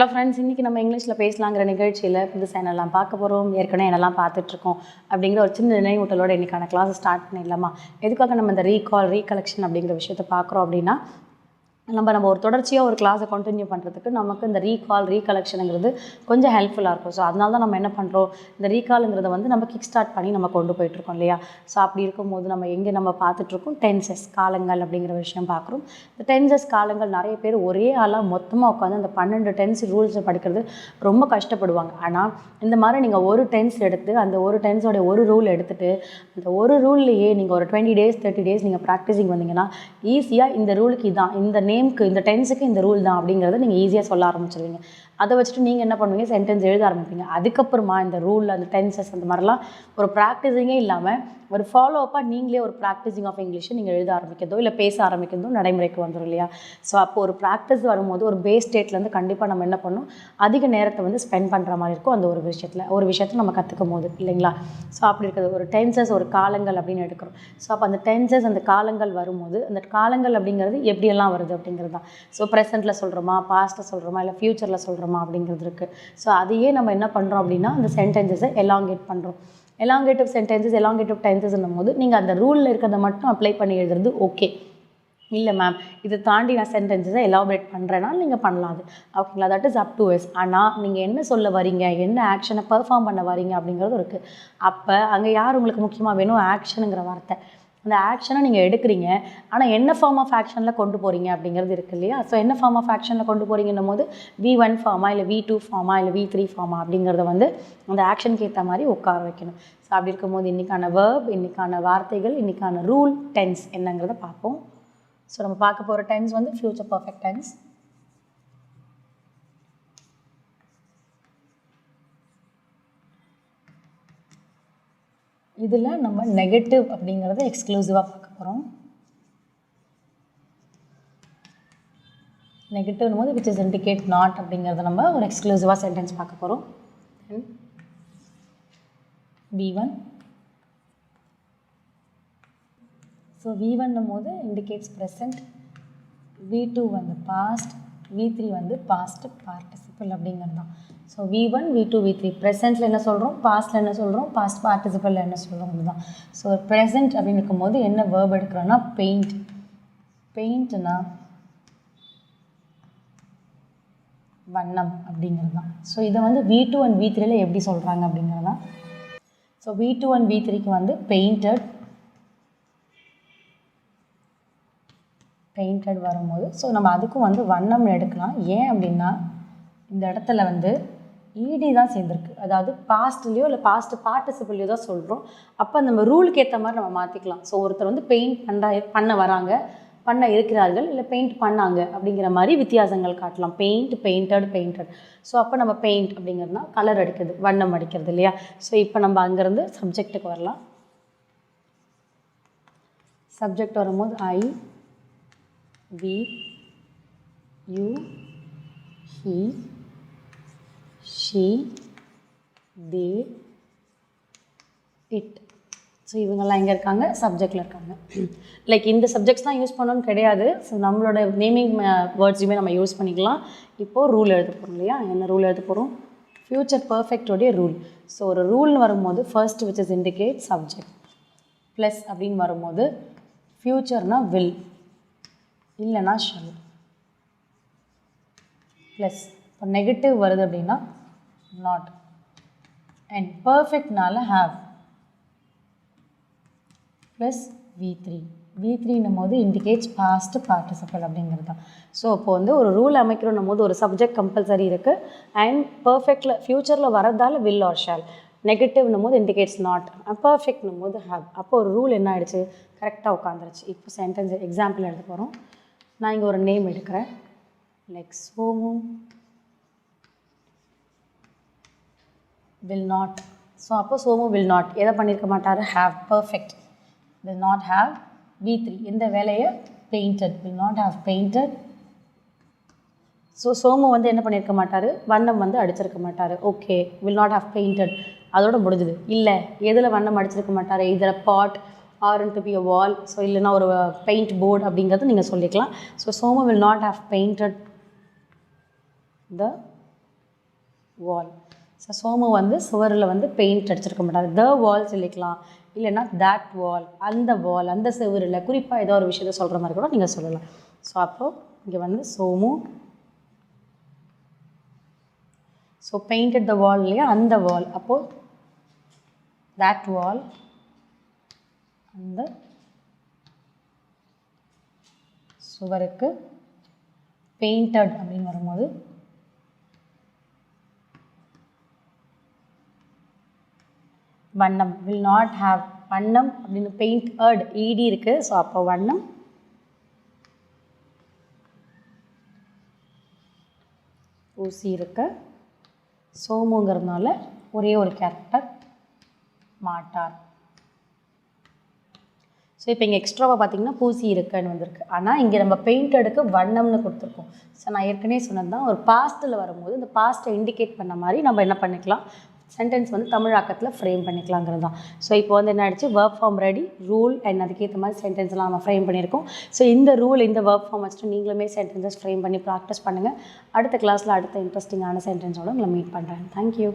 Hello friends, இன்றைக்கி நம்ம இங்கிலீஷில் பேசலாங்கிற நிகழ்ச்சியில் புதுசாக என்னெல்லாம் பார்க்க போகிறோம், ஏற்கனவே என்னெல்லாம் பார்த்துட்ருக்கோம் அப்படிங்கிற ஒரு சின்ன நினைவூட்டலோடு இன்றைக்கான கிளாஸை ஸ்டார்ட் பண்ணிடலாமா? எதுக்காக நம்ம இந்த ரீகலெக்ஷன் அப்படிங்கிற விஷயத்தை பார்க்குறோம் அப்படின்னா, நம்ம ஒரு தொடர்ச்சியாக ஒரு கிளாஸை கண்டினியூ பண்ணுறதுக்கு நமக்கு இந்த ரீகலெக்ஷனுங்கிறது கொஞ்சம் ஹெல்ப்ஃபுல்லாக இருக்கும். ஸோ அதனால தான் நம்ம என்ன பண்ணுறோம், இந்த ரீகாலுங்கிறத வந்து நம்ம கிக் ஸ்டார்ட் பண்ணி நம்ம கொண்டு போயிட்டுருக்கோம் இல்லையா? ஸோ அப்படி இருக்கும்போது நம்ம பார்த்துட்ருக்கோம் டென்சஸ், காலங்கள் அப்படிங்கிற விஷயம் பார்க்குறோம். இந்த டென்சஸ் காலங்கள் நிறைய பேர் ஒரே ஆளாக மொத்தமாக உட்காந்து அந்த 12 டென்ஸ் ரூல்ஸை படிக்கிறது ரொம்ப கஷ்டப்படுவாங்க. ஆனால் இந்த மாதிரி நீங்கள் ஒரு டென்ஸ் எடுத்து அந்த ஒரு டென்ஸோடைய ஒரு ரூல் எடுத்துகிட்டு அந்த ஒரு ரூல்லையே நீங்கள் ஒரு 20 days 30 days நீங்கள் ப்ராக்டிஸிங் வந்தீங்கன்னா ஈஸியாக இந்த ரூலுக்கு இதான், இந்த நேமுக்கு இந்த டென்ஸுக்கு இந்த ரூல் தான் அப்படிங்கிறத நீங்கள் ஈஸியாக சொல்ல ஆரம்பிச்சிருவீங்க. அதை வச்சுட்டு நீங்கள் என்ன பண்ணுவீங்க, சென்டென்ஸ் எழுத ஆரம்பிப்பீங்க. அதுக்கப்புறமா இந்த ரூல், அந்த டென்சஸ், அந்த மாதிரிலாம் ஒரு ப்ராக்டிஸிங்கே இல்லாமல் ஒரு ஃபாலோஅப்பாக நீங்களே ஒரு ப்ராக்டிஸிங் ஆஃப் இங்கிலீஷை நீங்கள் எழுத ஆரம்பிக்கிறதோ இல்லை பேச ஆரம்பிக்கிறதோ நடைமுறைக்கு வந்துடும் இல்லையா? ஸோ அப்போ ஒரு ப்ராக்டிஸ் வரும்போது ஒரு பேஸ் ஸ்டேட்லேருந்து கண்டிப்பாக நம்ம என்ன பண்ணணும், அதிக நேரத்தை வந்து ஸ்பெண்ட் பண்ணுற மாதிரி இருக்கும் அந்த ஒரு விஷயத்தை நம்ம கற்றுக்கும் போது இல்லைங்களா? ஸோ அப்படி இருக்கிறது ஒரு டென்சஸ், ஒரு காலங்கள் அப்படின்னு எடுக்கிறோம். ஸோ அப்போ அந்த டென்சஸ், அந்த காலங்கள் வரும்போது அந்த காலங்கள் அப்படிங்கிறது எப்படியெல்லாம் வருது அப்படிங்கிறது தான். ஸோ ப்ரெசென்ட்டில் சொல்கிறோமா, பாஸ்ட்டில் சொல்கிறோமா, இல்லை ஃப்யூச்சரில் சொல்கிறோமா அப்படிங்கிறது இருக்குது. ஸோ அதையே நம்ம என்ன பண்ணுறோம் அப்படின்னா அந்த சென்டென்சஸை எலாங்கேட் பண்ணுறோம். எலாங்கேட்டிவ் சென்டென்சஸ், எலாங்கேட்டிவ் டென்சஸ்ன்னும் போது நீங்கள் அந்த ரூலில் இருக்கிறத மட்டும் அப்ளை பண்ணி எழுதுறது ஓகே. இல்லை மேம், இதை தாண்டி நான் சென்டென்சஸை எலாபரேட் பண்ணுறேன்னா நீங்கள் பண்ணலாம், அது ஓகேங்களா? That is up to us. ஆனால் நீங்கள் என்ன சொல்ல வரீங்க, என்ன ஆக்ஷனை பெர்ஃபார்ம் பண்ண வரீங்க அப்படிங்கிறது இருக்குது. அப்போ அங்கே யார் உங்களுக்கு முக்கியமாக வேணும், ஆக்ஷனுங்கிற வார்த்தை. அந்த ஆக்ஷனை நீங்கள் எடுக்கிறீங்க, ஆனால் என்ன ஃபார்ம் ஆஃப் ஆக்ஷனில் கொண்டு போகிறீங்க அப்படிங்கிறது இருக்குது இல்லையா? ஸோ என்ன ஃபார்ம் ஆஃப் ஆக்ஷனில் கொண்டு போகிறீங்கன்னும் போது V1 ஃபார்மா இல்லை V2 ஃபார்மா இல்லை V3 ஃபார்மா அப்படிங்கிறத வந்து அந்த ஆக்ஷனுக்கு ஏற்ற மாதிரி உட்கார வைக்கணும். ஸோ அப்படி இருக்கும்போது இன்றைக்கான வேர்ப், இன்றைக்கான வார்த்தைகள், இன்றைக்கான ரூல், டென்ஸ் என்னங்கிறத பார்ப்போம். ஸோ நம்ம பார்க்க போகிற டென்ஸ் வந்து ஃப்யூச்சர் பர்ஃபெக்ட் டென்ஸ். இதில் நம்ம நெகட்டிவ் அப்படிங்கிறத எக்ஸ்க்ளூசிவாக பார்க்க போகிறோம். நெகட்டிவ்னும் போது விச் இஸ் இண்டிகேட் நாட் அப்படிங்கிறத நம்ம ஒரு எக்ஸ்க்ளூசிவாக சென்டென்ஸ் பார்க்க போகிறோம். V1. ஸோ V1 போது இண்டிகேட்ஸ் ப்ரெசன்ட், V2 வந்து பாஸ்ட், V3 வந்து பாஸ்ட் பார்ட்டிசிபிள் அப்படிங்கிறது தான். ஸோ V1 V2 V3 ப்ரெசென்ட்டில் என்ன சொல்கிறோம், பாஸ்ட்டில் என்ன சொல்கிறோம், பாஸ்ட் பார்ட்டிசிபிளில் என்ன சொல்கிறோம் அதுதான். ஸோ ப்ரெசென்ட் அப்படின்னு இருக்கும்போது என்ன வேர்ப் எடுக்கிறோன்னா பெயிண்ட். பெயிண்ட்னா வண்ணம் அப்படிங்கிறது தான். ஸோ இதை வந்து V2 and V3ல எப்படி சொல்கிறாங்க அப்படிங்கிறது தான். ஸோ V2 and V3க்கு வந்து பெயிண்டட் வரும்போது ஸோ நம்ம அதுக்கும் வந்து வண்ணம்னு எடுக்கலாம். ஏன் அப்படின்னா இந்த இடத்துல வந்து ஈடி தான் சேர்ந்துருக்கு, அதாவது பாஸ்ட்லேயோ இல்லை பாஸ்ட் பார்ட்டிசிபிள்லையோ தான் சொல்கிறோம். அப்போ நம்ம ரூலுக்கு ஏற்ற மாதிரி நம்ம மாற்றிக்கலாம். ஸோ ஒருத்தர் வந்து பெயிண்ட் பண்ண இருக்கிறார்கள், இல்லை பெயிண்ட் பண்ணாங்க அப்படிங்கிற மாதிரி வித்தியாசங்கள் காட்டலாம். பெயிண்டட். ஸோ அப்போ நம்ம பெயிண்ட் அப்படிங்கிறதுனா கலர் அடிக்கிறது, வண்ணம் அடிக்கிறது இல்லையா? ஸோ இப்போ நம்ம அங்கேருந்து சப்ஜெக்ட்டுக்கு வரலாம். சப்ஜெக்ட் வரும்போது I, we, you, he, she, they, it. So இவங்கெல்லாம் எங்கே இருக்காங்க, சப்ஜெக்டில் இருக்காங்க. லைக் இந்த சப்ஜெக்ட்ஸ்லாம் யூஸ் பண்ணணும்னு கிடையாது. ஸோ நம்மளோட நேமிங் வேர்ட்ஸுமே நம்ம யூஸ் பண்ணிக்கலாம். இப்போது ரூல் எழுத போகிறோம் இல்லையா? என்ன ரூல் எழுத போகிறோம், ஃப்யூச்சர் பர்ஃபெக்டோடைய ரூல். ஸோ ஒரு ரூல்னு வரும்போது first which is indicate subject, plus அப்படின்னு வரும்போது ஃப்யூச்சர்னா வில், இல்லைனா ஷல், ப்ளஸ் இப்போ நெகட்டிவ் வருது அப்படின்னா நாட், அண்ட் பர்ஃபெக்ட்னால ஹாவ், ப்ளஸ் V3ன்னும் போது இண்டிகேட்ஸ் பாஸ்ட் பார்ட்டிசிபிள் அப்படிங்கிறது தான். ஸோ இப்போ வந்து ஒரு ரூல் அமைக்கிறோன்னும் போது ஒரு சப்ஜெக்ட் கம்பல்சரி இருக்குது, அண்ட் பர்ஃபெக்டில் ஃப்யூச்சரில் வரதால் வில் ஆர் ஷால், நெகட்டிவ்னும் போது இண்டிகேட்ஸ் நாட், பர்ஃபெக்ட்னும் போது ஹாவ். அப்போ ஒரு ரூல் என்ன ஆகிடுச்சு, கரெக்டாக உட்காந்துருச்சு. இப்போ சென்டென்ஸ் எக்ஸாம்பிள் எடுத்து போகிறோம். நான் இங்கே ஒரு நேம் எடுக்கிறேன், like Somu will not. So அப்போ சோமு வில் நாட் எதை பண்ணியிருக்க மாட்டார், have, perfect. Will not have. V3 இந்த வேலையை painted, will not have painted. So Somu வந்து என்ன பண்ணியிருக்க மாட்டார், வண்ணம் வந்து அடிச்சிருக்க மாட்டார். Okay, will not have painted, அதோட முடிஞ்சுது. இல்லை, எதில் வண்ணம் அடிச்சிருக்க மாட்டார், இதர pot or to be a wall, so இல்லைனா ஒரு பெயிண்ட் போர்டு அப்படிங்கிறது நீங்கள் சொல்லிக்கலாம். So Somu will not have painted the wall. So Somu வந்து சுவரில் வந்து பெயிண்ட் அடிச்சிருக்க மாட்டார். த வால் சொல்லிக்கலாம், இல்லைன்னா that வால், அந்த வால், அந்த செவரில் குறிப்பாக ஏதோ ஒரு விஷயத்தை சொல்கிற மாதிரி கூட நீங்கள் சொல்லலாம். ஸோ அப்போது இங்கே வந்து சோமு ஸோ பெயிண்டட் த வால் இல்லையா, அந்த வால். அப்போது that வால், அந்த சுவருக்கு பெயிண்டட் அப்படின்னு வரும்போது வண்ணம், will not have, வண்ணம் அப்படின்னு பெயிண்ட் ed இருக்குது. ஸோ அப்போ வண்ணம் பூசி இருக்க, சோமுங்கிறதுனால ஒரே ஒரு கேரக்டர் மாட்டார். ஸோ இப்போ இங்கே எக்ஸ்ட்ராவாக பார்த்தீங்கன்னா பூசி இருக்குன்னு வந்திருக்கு. ஆனால் இங்கே நம்ம பெயிண்டடுக்கு வண்ணம்னு கொடுத்துருக்கோம். ஸோ நான் ஏற்கனவே சொன்னது தான், ஒரு பாஸ்ட்டில் வரும்போது இந்த பாஸ்ட்டை இண்டிகேட் பண்ண மாதிரி நம்ம என்ன பண்ணிக்கலாம், சென்டென்ஸ் வந்து தமிழாக்கத்தில் ஃப்ரேம் பண்ணிக்கலாங்கிறது தான். ஸோ இப்போ வந்து என்ன ஆகிடுச்சு, verb form ready, rule and அதுக்கேற்ற மாதிரி சென்டென்ஸ்லாம் நம்ம ஃப்ரேம் பண்ணியிருக்கோம். ஸோ இந்த ரூல், இந்த வேர்ப் ஃபார்ம் வச்சுட்டு நீங்களுமே சென்டென்சஸ் ஃப்ரேம் பண்ணி ப்ராக்டிஸ் பண்ணுங்கள். அடுத்த கிளாஸில் அடுத்த இன்ட்ரெஸ்டிங்கான சென்டென்ஸோடு உங்களை மீட் பண்ணுறேன். தேங்க்யூ.